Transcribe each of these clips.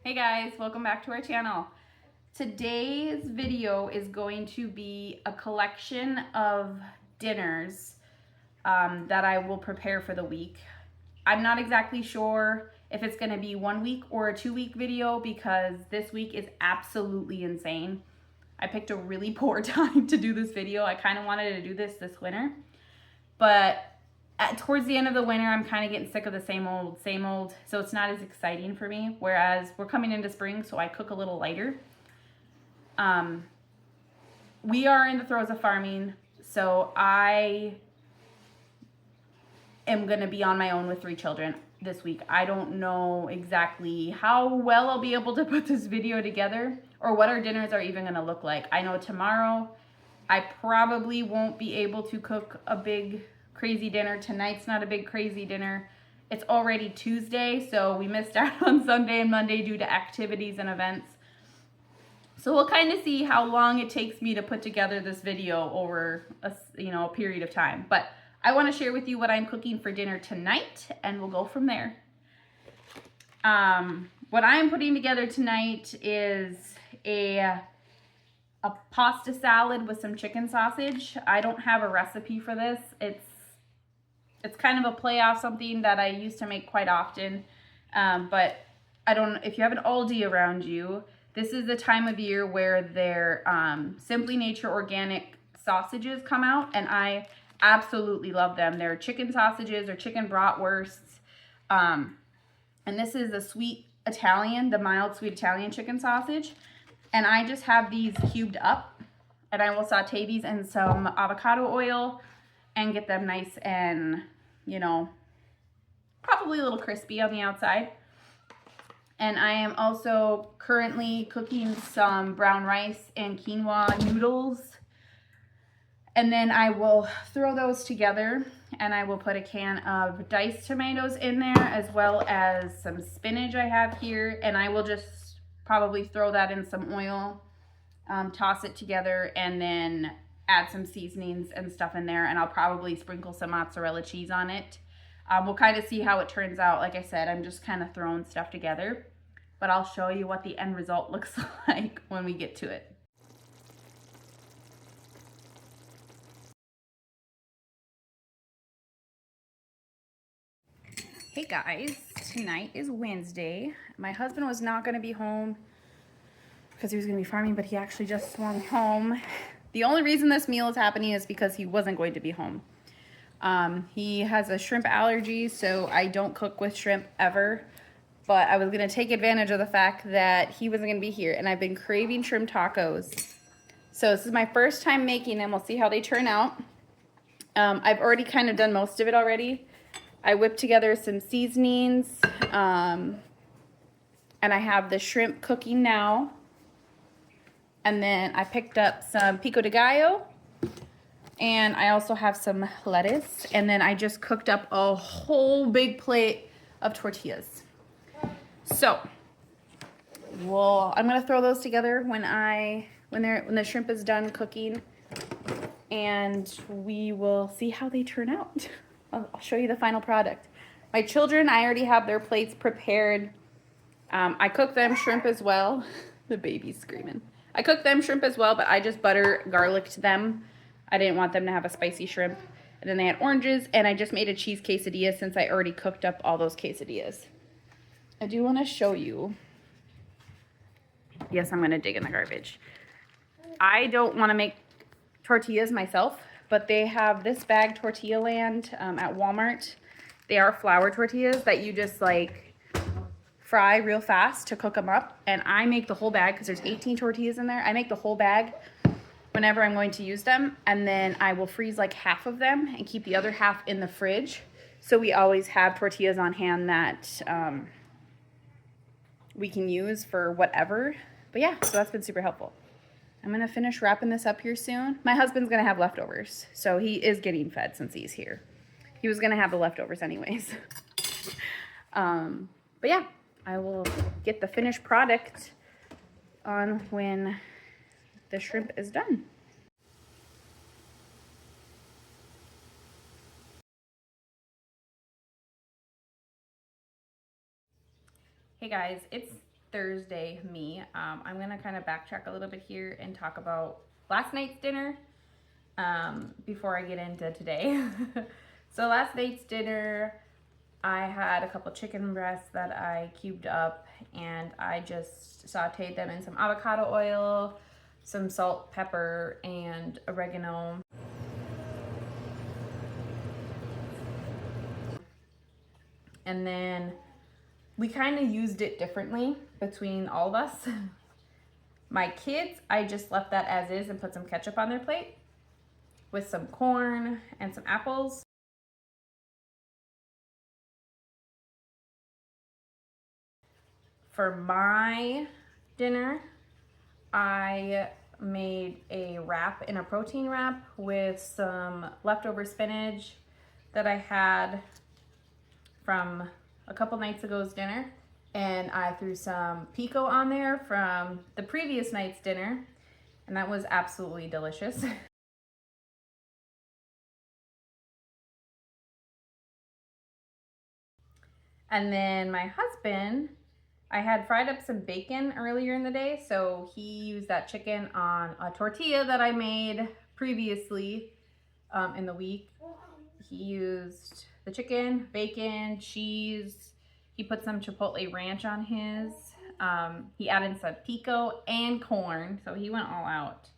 Hey guys, welcome back to our channel. Today's video is going to be a collection of dinners that I will prepare for the week. I'm not exactly sure if it's going to be 1 week or a 2 week video because this week is absolutely insane. I picked a really poor time to do this video. I kind of wanted to do this winter, but towards the end of the winter, I'm kind of getting sick of the same old, so it's not as exciting for me, whereas we're coming into spring, so I cook a little lighter. We are in the throes of farming, so I am going to be on my own with 3 children this week. I don't know exactly how well I'll be able to put this video together or what our dinners are even going to look like. I know tomorrow I probably won't be able to cook a big crazy dinner. Tonight's not a big crazy dinner. It's already Tuesday, so we missed out on Sunday and Monday due to activities and events. So we'll kind of see how long it takes me to put together this video over a period of time. But I want to share with you what I'm cooking for dinner tonight, and we'll go from there. What I'm putting together tonight is a pasta salad with some chicken sausage. I don't have a recipe for this. It's kind of a play off something that I used to make quite often. But I don't, if you have an Aldi around you, this is the time of year where their Simply Nature organic sausages come out, and I absolutely love them. They're chicken sausages or chicken bratwursts. And this is the sweet Italian, the mild sweet Italian chicken sausage. And I just have these cubed up, and I will saute these in some avocado oil and get them nice and, probably a little crispy on the outside. And I am also currently cooking some brown rice and quinoa noodles. And then I will throw those together, and I will put a can of diced tomatoes in there as well as some spinach I have here. And I will just probably throw that in some oil, toss it together, and then add some seasonings and stuff in there, and I'll probably sprinkle some mozzarella cheese on it. We'll kind of see how it turns out. Like I said, I'm just kind of throwing stuff together, but I'll show you what the end result looks like when we get to it. Hey guys, tonight is Wednesday. My husband was not going to be home because he was going to be farming, but he actually just swung home. The only reason this meal is happening is because he wasn't going to be home. He has a shrimp allergy, so I don't cook with shrimp ever. But I was going to take advantage of the fact that he wasn't going to be here, and I've been craving shrimp tacos. So this is my first time making them. We'll see how they turn out. I've already kind of done most of it already. I whipped together some seasonings, and I have the shrimp cooking now. And then I picked up some pico de gallo, and I also have some lettuce. And then I just cooked up a whole big plate of tortillas. So, I'm gonna throw those together when the shrimp is done cooking, and we will see how they turn out. I'll show you the final product. My children, I already have their plates prepared. I cook them shrimp as well. The baby's screaming. I cook them shrimp as well, but I just butter garliced them. I didn't want them to have a spicy shrimp. And then they had oranges, and I just made a cheese quesadilla since I already cooked up all those quesadillas. I do want to show you. Yes, I'm going to dig in the garbage. I don't want to make tortillas myself, but they have this bag Tortilla Land at Walmart. They are flour tortillas that you just fry real fast to cook them up, and I make the whole bag because there's 18 tortillas in there. I make the whole bag whenever I'm going to use them, and then I will freeze half of them and keep the other half in the fridge, so we always have tortillas on hand that we can use for whatever. But yeah, so that's been super helpful. I'm gonna finish wrapping this up here soon. My husband's gonna have leftovers, so he is getting fed since he's here. He was gonna have the leftovers anyways. But yeah, I will get the finished product on when the shrimp is done. Hey guys, it's Thursday me. I'm gonna kind of backtrack a little bit here and talk about last night's dinner before I get into today. So last night's dinner, I had a couple chicken breasts that I cubed up, and I just sauteed them in some avocado oil, some salt, pepper, and oregano. And then we kind of used it differently between all of us. My kids, I just left that as is and put some ketchup on their plate with some corn and some apples. For my dinner, I made a wrap in a protein wrap with some leftover spinach that I had from a couple nights ago's dinner. And I threw some pico on there from the previous night's dinner, and that was absolutely delicious. And then my husband, I had fried up some bacon earlier in the day, so he used that chicken on a tortilla that I made previously in the week. He used the chicken, bacon, cheese. He put some chipotle ranch on his. He added some pico and corn, so he went all out.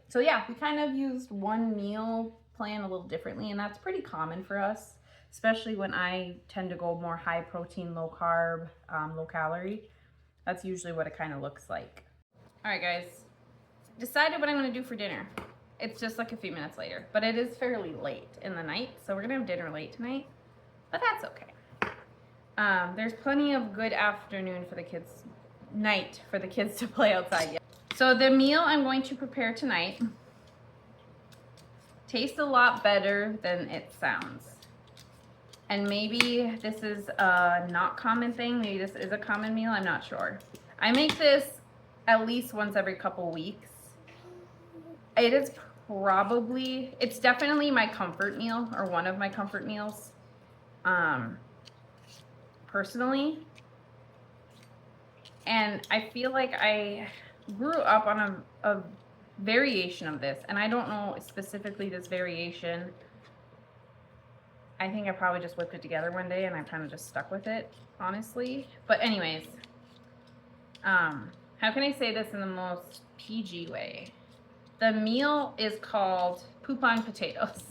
So yeah, we kind of used one meal plan a little differently, and that's pretty common for us, especially when I tend to go more high protein, low carb, low calorie. That's usually what it kind of looks like. All right, guys, decided what I'm gonna do for dinner. It's just like a few minutes later, but it is fairly late in the night, so we're gonna have dinner late tonight, but that's okay. There's plenty of good afternoon for the kids, night for the kids to play outside yet. So the meal I'm going to prepare tonight tastes a lot better than it sounds. And maybe this is a not common thing. Maybe this is a common meal. I'm not sure. I make this at least once every couple weeks. It is probably, it's definitely my comfort meal, or one of my comfort meals. Personally. And I feel like I grew up on a variation of this, and I don't know specifically this variation. I think I probably just whipped it together one day and I kind of just stuck with it, honestly. But anyways, how can I say this in the most PG way? The meal is called poop on potatoes.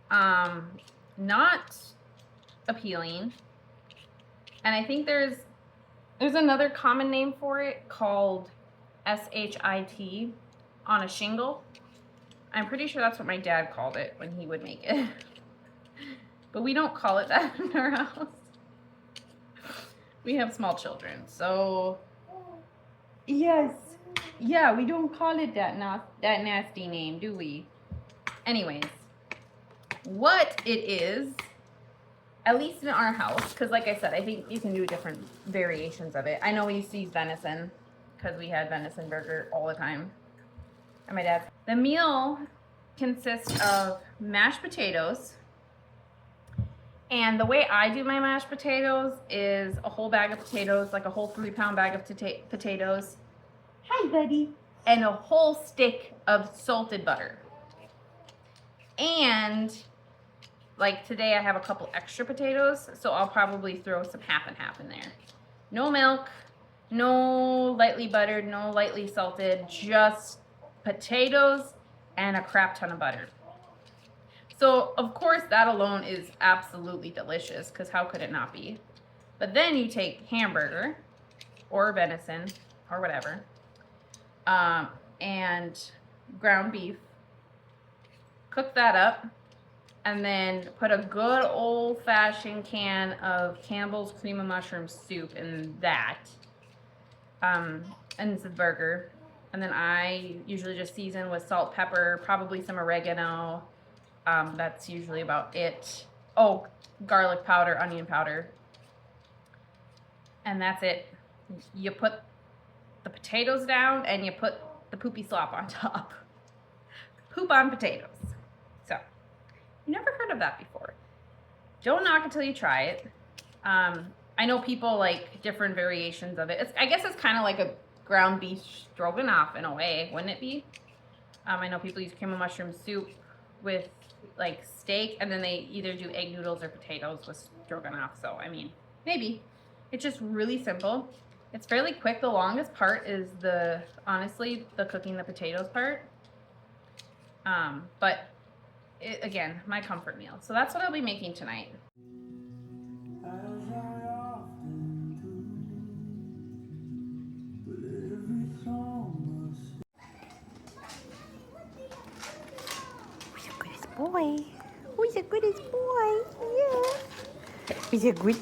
Not appealing. And I think there's another common name for it called SHIT on a shingle. I'm pretty sure that's what my dad called it when he would make it. But we don't call it that in our house. We have small children, so yes. Yeah, we don't call it that nasty name, do we? Anyways, what it is, at least in our house, because like I said, I think you can do different variations of it. I know we used to use venison because we had venison burger all the time at my dad's. The meal consists of mashed potatoes, and the way I do my mashed potatoes is a whole bag of potatoes, like a whole 3-pound bag of potatoes. Hi, buddy. And a whole stick of salted butter. And like today I have a couple extra potatoes, so I'll probably throw some half and half in there. No milk, no lightly buttered, no lightly salted, just potatoes and a crap ton of butter. So of course that alone is absolutely delicious, because how could it not be? But then you take hamburger or venison or whatever, and ground beef, cook that up, and then put a good old-fashioned can of Campbell's Cream of Mushroom soup in that, and it's a burger. And then I usually just season with salt, pepper, probably some oregano. That's usually about it. Oh, garlic powder, onion powder. And that's it. You put the potatoes down and you put the poopy slop on top. Poop on potatoes. So, you never heard of that before. Don't knock until you try it. I know people like different variations of it. I guess it's kind of like a ground beef stroganoff in a way, wouldn't it be? I know people use cream of mushroom soup with like steak, and then they either do egg noodles or potatoes with stroganoff. So, I mean, maybe. It's just really simple. It's fairly quick. The longest part is honestly, the cooking the potatoes part. But again, my comfort meal. So that's what I'll be making tonight. Who's the goodest boy? Who's the goodest boy? Yeah. He's a good